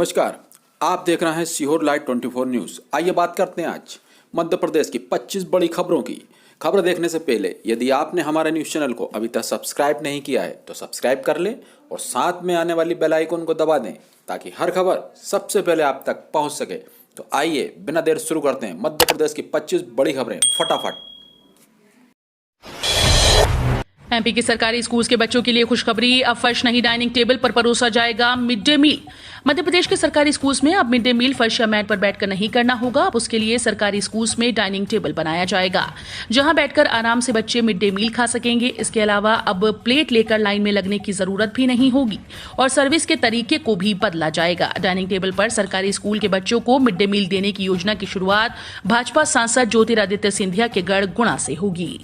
नमस्कार, आप देख रहे हैं सीहोर लाइव 24 न्यूज। आइए बात करते हैं आज मध्य प्रदेश की 25 बड़ी खबरों की। खबर देखने से पहले यदि आपने हमारे न्यूज चैनल को अभी तक सब्सक्राइब नहीं किया है तो सब्सक्राइब कर लें और साथ में आने वाली बेल आइकन को दबा दें ताकि हर खबर सबसे पहले आप तक पहुंच सके। तो आइए बिना देर शुरू करते हैं मध्य प्रदेश की 25 बड़ी खबरें फटाफट। एमपी के सरकारी स्कूल्स के बच्चों के लिए खुशखबरी, अब फर्श नहीं डाइनिंग टेबल पर परोसा जाएगा mid day meal. Madhya Pradesh के सरकारी स्कूल्स में अब मिड डे मील फर्श या मैट पर बैठकर नहीं करना होगा। अब उसके लिए सरकारी स्कूल्स में डाइनिंग टेबल बनाया जाएगा जहां बैठकर आराम से बच्चे मिड डे मील खा सकेंगे। इसके अलावा अब प्लेट लेकर लाइन में लगने की जरूरत भी नहीं होगी और सर्विस के तरीके को भी बदला जाएगा। डाइनिंग टेबल पर सरकारी स्कूल के बच्चों को मिड डे मील देने की योजना की शुरुआत भाजपा सांसद ज्योतिरादित्य सिंधिया के गढ़ गुणा से होगी।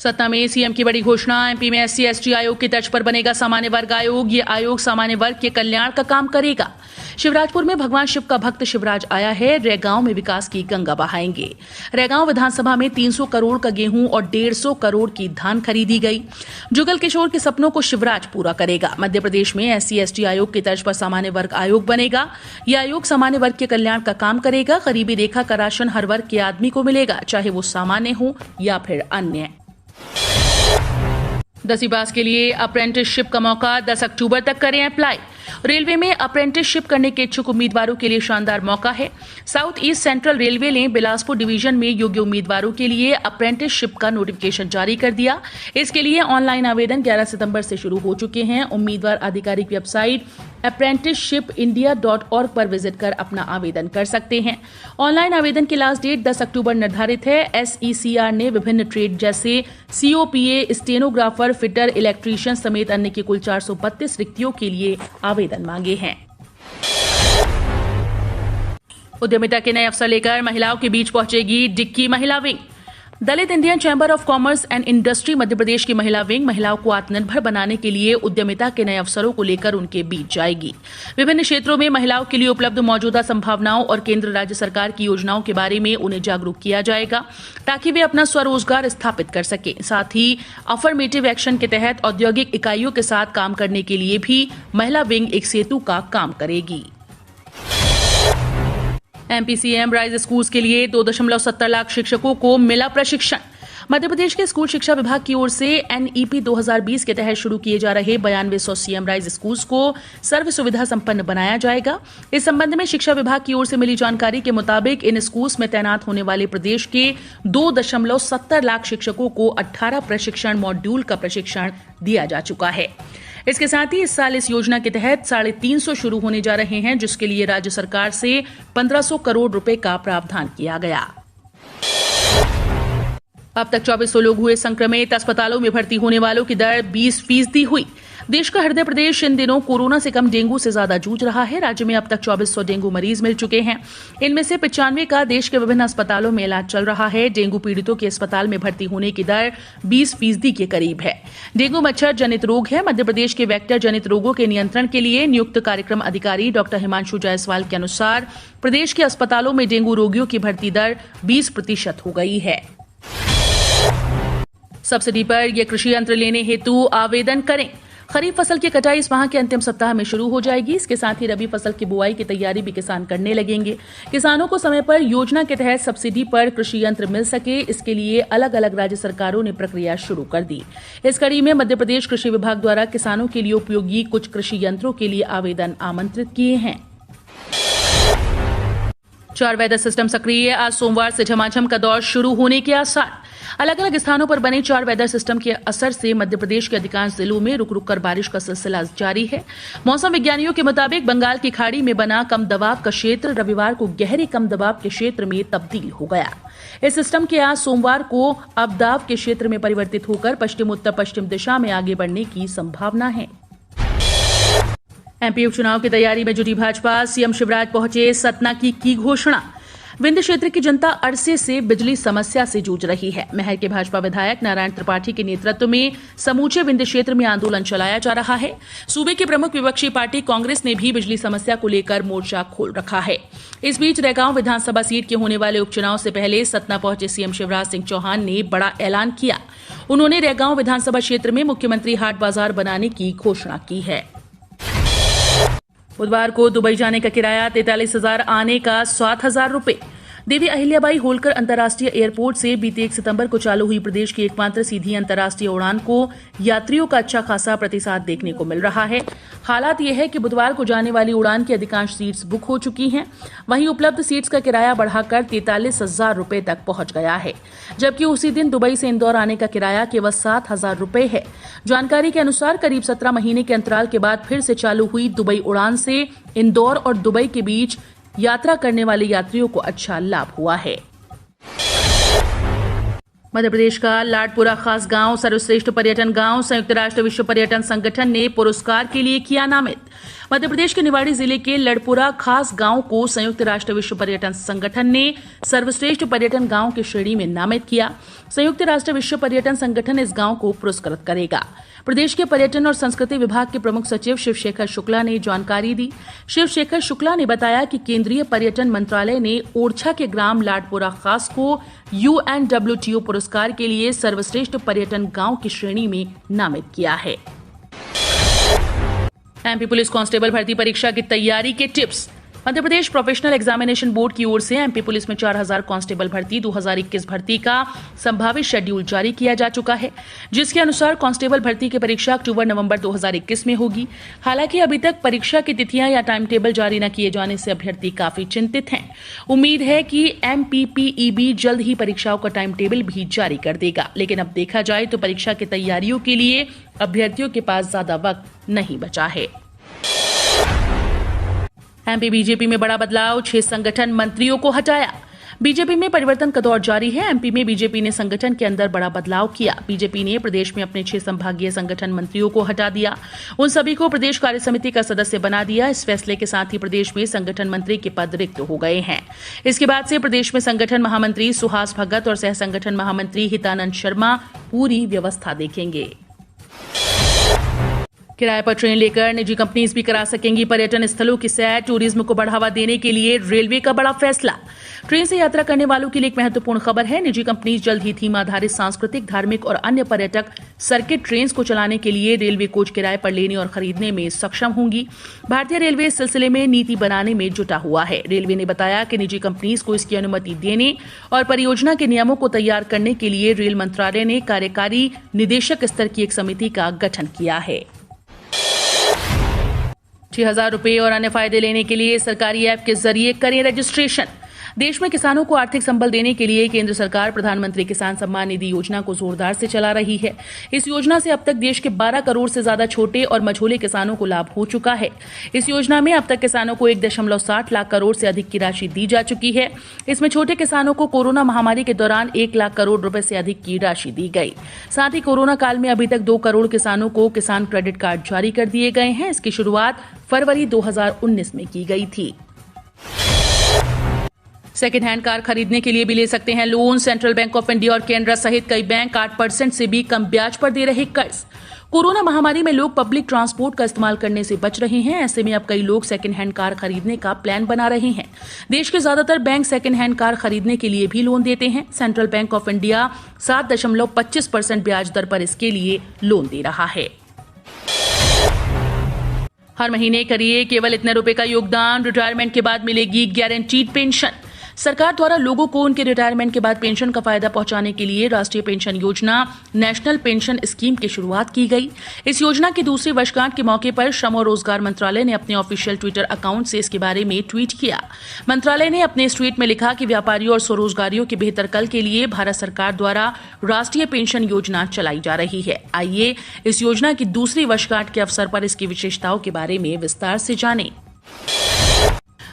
सतना में सीएम की बड़ी घोषणा, एमपी में एससी एसटी आयोग की तर्ज पर बनेगा सामान्य वर्ग आयोग। ये आयोग सामान्य वर्ग के कल्याण का काम करेगा। शिवराजपुर में भगवान शिव का भक्त शिवराज आया है, रैगांव में विकास की गंगा बहाएंगे। रैगांव विधानसभा में 300 करोड़ का गेहूं और 150 करोड़ की धान खरीदी गई। जुगल किशोर के सपनों को शिवराज पूरा करेगा। मध्य प्रदेश में एससी एसटी आयोग की तर्ज पर सामान्य वर्ग आयोग बनेगा। यह आयोग सामान्य वर्ग के कल्याण का काम करेगा। गरीबी रेखा का राशन हर वर्ग के आदमी को मिलेगा, चाहे वो सामान्य हो या फिर अन्य। 10वीं पास के लिए अप्रेंटिसशिप का मौका, 10 अक्टूबर तक करें अप्लाई। रेलवे में अप्रेंटिसशिप करने के इच्छुक उम्मीदवारों के लिए शानदार मौका है। साउथ ईस्ट सेंट्रल रेलवे ने बिलासपुर डिवीजन में योग्य उम्मीदवारों के लिए अप्रेंटिसशिप का नोटिफिकेशन जारी कर दिया। इसके लिए ऑनलाइन आवेदन 11 सितंबर से शुरू हो चुके हैं। उम्मीदवार आधिकारिक वेबसाइट apprenticeshipindia.org पर विजिट कर अपना आवेदन कर सकते हैं। ऑनलाइन आवेदन की लास्ट डेट 10 अक्टूबर निर्धारित है। SECR ने विभिन्न ट्रेड जैसे COPA, स्टेनोग्राफर, फिटर, इलेक्ट्रीशियन समेत अन्य की कुल 432 रिक्तियों के लिए आवेदन मांगे हैं। उद्यमिता के नए अवसर लेकर महिलाओं के बीच पहुंचेगी डिक्की महिला wing. Dalit Indian chamber of commerce and industry Madhya Pradesh की महिला विंग महिलाओं को आत्मनिर्भर बनाने के लिए उद्यमिता के नए अवसरों को लेकर उनके बीच जाएगी। विभिन्न क्षेत्रों में महिलाओं के लिए उपलब्ध मौजूदा संभावनाओं और केंद्र राज्य सरकार की योजनाओं के बारे में उन्हें जागरूक किया जाएगा ताकि वे अपना स्वरोजगार स्थापित कर सकें। साथ ही अफर्मेटिव एक्शन के तहत औद्योगिक इकाइयों के साथ काम करने के लिए भी महिला विंग एक सेतु का काम करेगी। एमपी सीएम राइज स्कूल्स के लिए 2.70 लाख शिक्षकों को मिला प्रशिक्षण। मध्य प्रदेश के स्कूल शिक्षा विभाग की ओर से NEP 2020 के तहत शुरू किए जा रहे 9200 सीएम राइज स्कूल्स को सर्व सुविधा संपन्न बनाया जाएगा। इस संबंध में शिक्षा विभाग की ओर से मिली जानकारी के मुताबिक इन स्कूल्स में तैनात होने वाले प्रदेश के 2.70 लाख शिक्षकों को 18 प्रशिक्षण मॉड्यूल का प्रशिक्षण दिया जा चुका है। इसके साथ ही इस साल इस योजना के तहत 350 शुरू होने जा रहे हैं, जिसके लिए राज्य सरकार से 1500 करोड़ रुपए का प्रावधान किया गया। अब तक 2400 लोग हुए संक्रमित। अस्पतालों में भर्ती होने वालों की दर 20% हुई। देश का हृदय प्रदेश इन दिनों कोरोना से कम डेंगू से ज्यादा जूझ रहा है। राज्य में अब तक 2400 डेंगू मरीज मिल चुके हैं। इनमें से 95 का देश के विभिन्न अस्पतालों में इलाज चल रहा है। डेंगू पीड़ितों के अस्पताल में भर्ती होने की दर 20% के करीब है। डेंगू मच्छर जनित रोग है। मध्य प्रदेश के वेक्टर जनित रोगों के नियंत्रण के लिए नियुक्त कार्यक्रम अधिकारी डॉक्टर हिमांशु जायसवाल के अनुसार प्रदेश के अस्पतालों में डेंगू रोगियों की भर्ती दर 20% हो गई है। सब्सिडी पर यह कृषि यंत्र लेने हेतु आवेदन करें। खरीफ फसल की कटाई इस माह के अंतिम सप्ताह में शुरू हो जाएगी। इसके साथ ही रबी फसल की बुआई की तैयारी भी किसान करने लगेंगे। किसानों को समय पर योजना के तहत सब्सिडी पर कृषि यंत्र मिल सके, इसके लिए अलग अलग राज्य सरकारों ने प्रक्रिया शुरू कर दी। इस कड़ी में मध्य प्रदेश कृषि विभाग द्वारा किसानों के लिए उपयोगी कुछ कृषि यंत्रों के लिए आवेदन आमंत्रित किए हैं। 4 वेदर सिस्टम सक्रिय, आज सोमवार से झमाझम का दौर शुरू होने के आसार। अलग अलग स्थानों पर बने 4 वेदर सिस्टम के असर से मध्य प्रदेश के अधिकांश जिलों में रुक रुक कर बारिश का सिलसिला जारी है। मौसम विज्ञानियों के मुताबिक बंगाल की खाड़ी में बना कम दबाव का क्षेत्र रविवार को गहरे कम दबाव के क्षेत्र में तब्दील हो गया। इस सिस्टम के आज सोमवार को अवदाव के क्षेत्र में परिवर्तित होकर पश्चिम उत्तर पश्चिम दिशा में आगे बढ़ने की संभावना है। एमपी उपचुनाव की तैयारी में जुटी भाजपा, सीएम शिवराज पहुंचे, सतना की घोषणा। विंध्य क्षेत्र की जनता अरसे से बिजली समस्या से जूझ रही है। महर के भाजपा विधायक नारायण त्रिपाठी के नेतृत्व में समूचे विंध्य क्षेत्र में आंदोलन चलाया जा रहा है। सूबे की प्रमुख विपक्षी पार्टी कांग्रेस ने भी बिजली समस्या को लेकर मोर्चा खोल रखा है। इस बीच रैगांव विधानसभा सीट के होने वाले उपचुनाव से पहले सतना पहुंचे सीएम शिवराज सिंह चौहान ने बड़ा ऐलान किया। उन्होंने रैगांव विधानसभा क्षेत्र में मुख्यमंत्री हाट बाजार बनाने की घोषणा की है। बुधवार को दुबई जाने का किराया 43,000, आने का 7,000 रुपए। देवी अहिल्याबाई होलकर अंतर्राष्ट्रीय एयरपोर्ट से बीते 1 सितंबर को चालू हुई प्रदेश की एकमात्र सीधी अंतर्राष्ट्रीय उड़ान को यात्रियों का अच्छा खासा प्रतिसाद देखने को मिल रहा है। हालात यह है कि बुधवार को जाने वाली उड़ान की अधिकांश सीट्स बुक हो चुकी हैं। वहीं उपलब्ध सीट्स का किराया बढ़ाकर 43,000 रुपए तक पहुंच गया है, जबकि उसी दिन दुबई से इंदौर आने का किराया केवल 7,000 रुपए है। जानकारी के अनुसार करीब 17 महीने के अंतराल के बाद फिर से चालू हुई दुबई उड़ान से इंदौर और दुबई के बीच यात्रा करने वाले यात्रियों को अच्छा लाभ हुआ है। मध्य प्रदेश का लाडपुरा खास गांव सर्वश्रेष्ठ पर्यटन गांव संयुक्त राष्ट्र विश्व पर्यटन संगठन ने पुरस्कार के लिए किया नामित। मध्य प्रदेश के निवाड़ी जिले के लड़पुरा खास गांव को संयुक्त राष्ट्र विश्व पर्यटन संगठन ने सर्वश्रेष्ठ पर्यटन गांव की श्रेणी में नामित किया। संयुक्त राष्ट्र विश्व पर्यटन संगठन इस गांव को पुरस्कृत करेगा। प्रदेश के पर्यटन और संस्कृति विभाग के प्रमुख सचिव शिवशेखर शुक्ला ने जानकारी दी। शिवशेखर शुक्ला ने बताया कि केंद्रीय पर्यटन मंत्रालय ने ओरछा के ग्राम लाडपुरा खास को UNWTO पुरस्कार के लिए सर्वश्रेष्ठ पर्यटन गांव की श्रेणी में नामित किया है। एमपी पुलिस कांस्टेबल भर्ती परीक्षा की तैयारी के tips. Madhya Pradesh professional examination board की ओर से एमपी पुलिस में 4,000 कांस्टेबल भर्ती 2021 भर्ती का संभावित शेड्यूल जारी किया जा चुका है, जिसके अनुसार कांस्टेबल भर्ती की परीक्षा अक्टूबर-नवंबर 2021 में होगी। हालांकि अभी तक परीक्षा की तिथियां या टाइम टेबल जारी न किए जाने से अभ्यर्थी काफी चिंतित हैं। उम्मीद है कि MPPEB जल्द ही परीक्षाओं का टाइम टेबल भी जारी कर देगा, लेकिन अब देखा जाए तो परीक्षा की तैयारियों के लिए अभ्यर्थियों के पास ज्यादा वक्त नहीं बचा है। एमपी बीजेपी में बड़ा बदलाव, 6 संगठन मंत्रियों को हटाया। बीजेपी में परिवर्तन का दौर जारी है। एमपी में बीजेपी ने संगठन के अंदर बड़ा बदलाव किया। बीजेपी ने प्रदेश में अपने 6 संभागीय संगठन मंत्रियों को हटा दिया। उन सभी को प्रदेश कार्य समिति का सदस्य बना दिया। इस फैसले के साथ ही प्रदेश में संगठन मंत्री के पद रिक्त हो गए हैं। इसके बाद से प्रदेश में संगठन महामंत्री सुहास भगत और सह संगठन महामंत्री हितानंद शर्मा पूरी व्यवस्था देखेंगे। किराए पर ट्रेन लेकर निजी कंपनीज भी करा सकेंगी पर्यटन स्थलों की सैर। टूरिज्म को बढ़ावा देने के लिए रेलवे का बड़ा फैसला। ट्रेन से यात्रा करने वालों के लिए एक महत्वपूर्ण खबर है। निजी कंपनीज जल्द ही थीम आधारित सांस्कृतिक, धार्मिक और अन्य पर्यटक सर्किट ट्रेन को चलाने के लिए रेलवे कोच किराए पर लेने और खरीदने में सक्षम होंगी। भारतीय रेलवे इस सिलसिले में नीति बनाने में जुटा हुआ है। रेलवे ने बताया कि निजी कंपनीज को इसकी अनुमति देने और परियोजना के नियमों को तैयार करने के लिए रेल मंत्रालय ने कार्यकारी निदेशक स्तर की एक समिति का गठन किया है। 6,000 रुपए और अन्य फायदे लेने के लिए सरकारी ऐप के जरिए करें रजिस्ट्रेशन। देश में किसानों को आर्थिक संबल देने के लिए केंद्र सरकार प्रधानमंत्री किसान सम्मान निधि योजना को जोरदार से चला रही है। इस योजना से अब तक देश के 12 करोड़ से ज्यादा छोटे और मझोले किसानों को लाभ हो चुका है। इस योजना में अब तक किसानों को 1.60 लाख करोड़ से अधिक की राशि दी जा चुकी है। इसमें छोटे किसानों को कोरोना महामारी के दौरान 1 लाख करोड़ रुपए से अधिक की राशि दी गई। साथ ही कोरोना काल में अभी तक 2 करोड़ किसानों को किसान क्रेडिट कार्ड जारी कर दिए गए हैं। इसकी शुरुआत फरवरी 2019 में की गई थी। सेकेंड हैंड कार खरीदने के लिए भी ले सकते हैं loan. Central bank of India और केनरा सहित कई बैंक 8% से भी कम ब्याज पर दे रहे कर्ज। कोरोना महामारी में लोग पब्लिक ट्रांसपोर्ट का इस्तेमाल करने से बच रहे हैं। ऐसे में अब कई लोग सेकेंड हैंड कार खरीदने का प्लान बना रहे हैं। देश के ज्यादातर बैंक सेकेंड हैंड कार खरीदने के लिए भी लोन देते हैं। सेंट्रल बैंक ऑफ इंडिया 7.25% ब्याज दर पर इसके लिए लोन दे रहा है। हर महीने करिए केवल इतने रुपए का योगदान, रिटायरमेंट के बाद मिलेगी गारंटीड पेंशन। सरकार द्वारा लोगों को उनके रिटायरमेंट के बाद पेंशन का फायदा पहुंचाने के लिए राष्ट्रीय पेंशन योजना नेशनल पेंशन स्कीम की शुरुआत की गई। इस योजना की दूसरी वर्षगांठ के मौके पर श्रम और रोजगार मंत्रालय ने अपने ऑफिशियल ट्विटर अकाउंट से इसके बारे में ट्वीट किया। मंत्रालय ने अपने इस ट्वीट में लिखा कि व्यापारियों और स्वरोजगारियों के बेहतर कल के लिए भारत सरकार द्वारा राष्ट्रीय पेंशन योजना चलाई जा रही है। आइए इस योजना की दूसरी वर्षगांठ के अवसर पर इसकी विशेषताओं के बारे में विस्तार से जानें।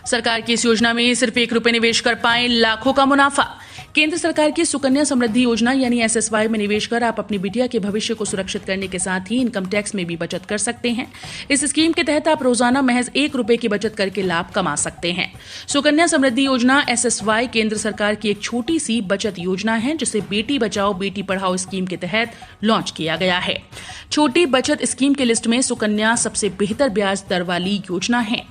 सरकार की इस योजना में सिर्फ 1 रुपए निवेश कर पाएं लाखों का मुनाफा। केंद्र सरकार की सुकन्या समृद्धि योजना यानी SSY में निवेश कर आप अपनी बिटिया के भविष्य को सुरक्षित करने के साथ ही इनकम टैक्स में भी बचत कर सकते हैं। इस स्कीम के तहत आप रोजाना महज 1 रुपए की बचत करके लाभ कमा सकते हैं। सुकन्या समृद्धि योजना SSY केंद्र सरकार की एक छोटी सी बचत योजना है, जिसे बेटी बचाओ बेटी पढ़ाओ स्कीम के तहत लॉन्च किया गया है। छोटी बचत स्कीम की लिस्ट में सुकन्या सबसे बेहतर ब्याज दर वाली योजना है।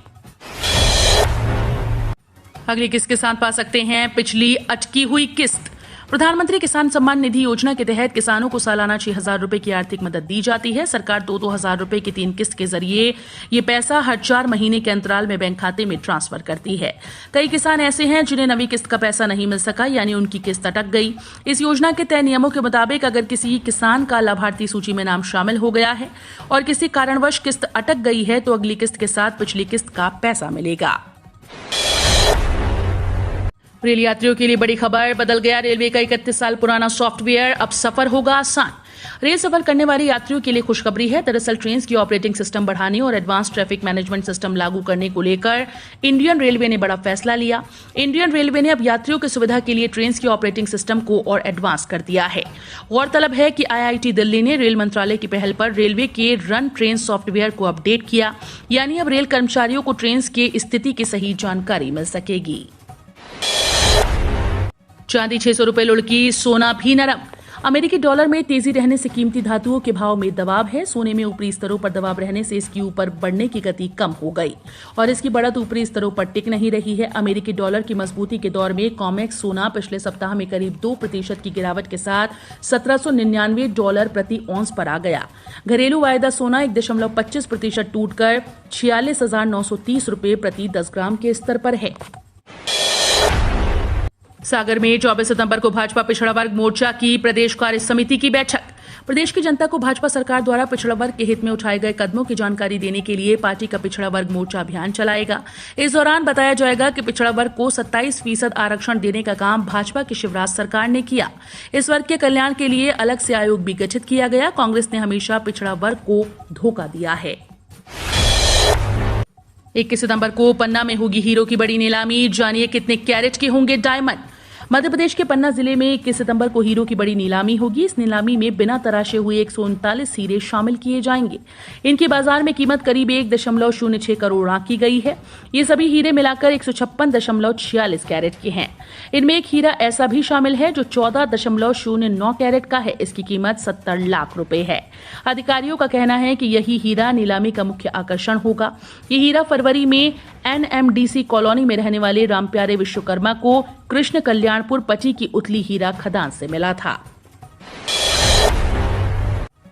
अगली किस्त के साथ पा सकते हैं पिछली अटकी हुई किस्त। प्रधानमंत्री किसान सम्मान निधि योजना के तहत किसानों को सालाना 6,000 रुपए की आर्थिक मदद दी जाती है। सरकार 2-2 हजार रुपए की 3 किस्त के जरिए ये पैसा हर 4 महीने के अंतराल में बैंक खाते में ट्रांसफर करती है। कई किसान ऐसे हैं जिन्हें नवी किस्त का पैसा नहीं मिल सका, यानी उनकी किस्त अटक गई। इस योजना के तय नियमों के मुताबिक अगर किसी किसान का लाभार्थी सूची में नाम शामिल हो गया है और किसी कारणवश किस्त अटक गई है तो अगली किस्त के साथ पिछली किस्त का पैसा मिलेगा। रेल यात्रियों के लिए बड़ी खबर, बदल गया रेलवे का 31 साल पुराना सॉफ्टवेयर, अब सफर होगा आसान। रेल सफर करने वाले यात्रियों के लिए खुशखबरी है। दरअसल ट्रेन की ऑपरेटिंग सिस्टम बढ़ाने और एडवांस ट्रैफिक मैनेजमेंट सिस्टम लागू करने को लेकर इंडियन रेलवे ने बड़ा फैसला लिया। इंडियन रेलवे ने अब यात्रियों की सुविधा के लिए ट्रेन की ऑपरेटिंग सिस्टम को और एडवांस कर दिया है। गौरतलब है कि IIT दिल्ली ने रेल मंत्रालय की पहल पर रेलवे के रन ट्रेन सॉफ्टवेयर को अपडेट किया, यानी अब रेल कर्मचारियों को ट्रेन की स्थिति की सही जानकारी मिल सकेगी। चांदी 600 रुपए लुढ़की, सोना भी नरम। अमेरिकी डॉलर में तेजी रहने से कीमती धातुओं के भाव में दबाव है। सोने में ऊपरी स्तरों पर दबाव रहने से इसकी ऊपर बढ़ने की गति कम हो गई और इसकी बढ़त ऊपरी स्तरों पर टिक नहीं रही है। अमेरिकी डॉलर की मजबूती के दौर में कॉमेक्स सोना पिछले सप्ताह में करीब 2% की गिरावट के साथ $1799 प्रति औंस पर आ गया। घरेलू वायदा सोना 1.25% टूटकर 46,930 रुपए प्रति 10 ग्राम के स्तर पर है। सागर में 24 सितंबर को भाजपा पिछड़ा वर्ग मोर्चा की प्रदेश कार्य समिति की बैठक। प्रदेश की जनता को भाजपा सरकार द्वारा पिछड़ा वर्ग के हित में उठाए गए कदमों की जानकारी देने के लिए पार्टी का पिछड़ा वर्ग मोर्चा अभियान चलाएगा। इस दौरान बताया जाएगा कि पिछड़ा वर्ग को 27% आरक्षण देने का काम भाजपा की शिवराज सरकार ने किया। इस वर्ग के कल्याण के लिए अलग से आयोग भी गठित किया गया। कांग्रेस ने हमेशा पिछड़ा वर्ग को धोखा दिया है। 21 सितंबर को पन्ना में होगी हीरो की बड़ी नीलामी, जानिए कितने कैरेट के होंगे डायमंड। मध्य प्रदेश के पन्ना जिले में 21 सितंबर को हीरो की बड़ी नीलामी होगी। इस नीलामी में बिना तराशे हुए 139 हीरे शामिल किए जाएंगे। इनकी बाजार में कीमत करीब 1.06 करोड़ आंकी गई है। ये सभी हीरे मिलाकर 156.46 कैरेट के हैं। इनमें एक हीरा ऐसा भी शामिल है जो 14.09 कैरेट का है। इसकी कीमत 70 लाख रुपए है। अधिकारियों का कहना है कि यही हीरा नीलामी का मुख्य आकर्षण होगा। ये हीरा फरवरी में NMDC कॉलोनी में रहने वाले रामप्यारे विश्वकर्मा को कृष्ण कल्याणपुर पची की उथली हीरा खदान से मिला था।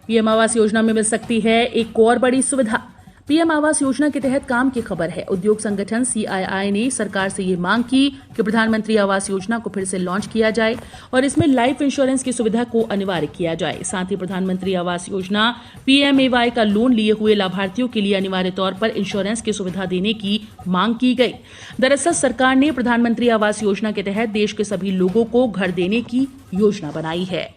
पीएम आवास योजना में मिल सकती है एक और बड़ी सुविधा। पीएम आवास योजना के तहत काम की खबर है। उद्योग संगठन CII ने सरकार से ये मांग की कि प्रधानमंत्री आवास योजना को फिर से लॉन्च किया जाए और इसमें लाइफ इंश्योरेंस की सुविधा को अनिवार्य किया जाए। साथ ही प्रधानमंत्री आवास योजना PMAY का लोन लिए हुए लाभार्थियों के लिए अनिवार्य तौर पर इंश्योरेंस की सुविधा देने की मांग की गई। दरअसल सरकार ने प्रधानमंत्री आवास योजना के तहत देश के सभी लोगों को घर देने की योजना बनाई है।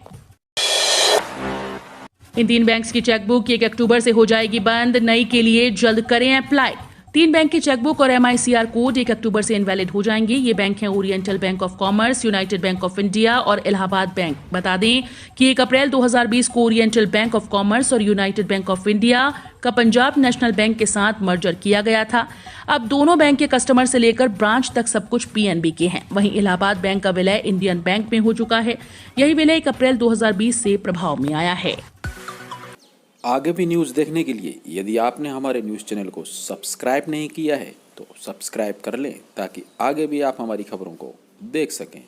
इन 3 बैंक्स की चेकबुक 1 अक्टूबर से हो जाएगी बंद। नई के लिए जल्द करें अप्लाई। 3 बैंक की चेकबुक और MICR कोड 1 अक्टूबर से इनवैलिड हो जाएंगे। ये बैंक हैं oriental bank of commerce, United bank of India और इलाहाबाद बैंक। बता दें कि 1 अप्रैल 2020 को ओरिएंटल बैंक ऑफ कॉमर्स और यूनाइटेड बैंक ऑफ इंडिया का पंजाब नेशनल बैंक के साथ मर्जर किया गया था। अब दोनों बैंक के कस्टमर से लेकर ब्रांच तक सब कुछ PNB के हैं। वहीं इलाहाबाद बैंक का विलय इंडियन बैंक में हो चुका है। यही विलय 1 अप्रैल 2020 से प्रभाव में आया है। आगे भी न्यूज़ देखने के लिए यदि आपने हमारे न्यूज़ चैनल को सब्सक्राइब नहीं किया है तो सब्सक्राइब कर लें ताकि आगे भी आप हमारी खबरों को देख सकें।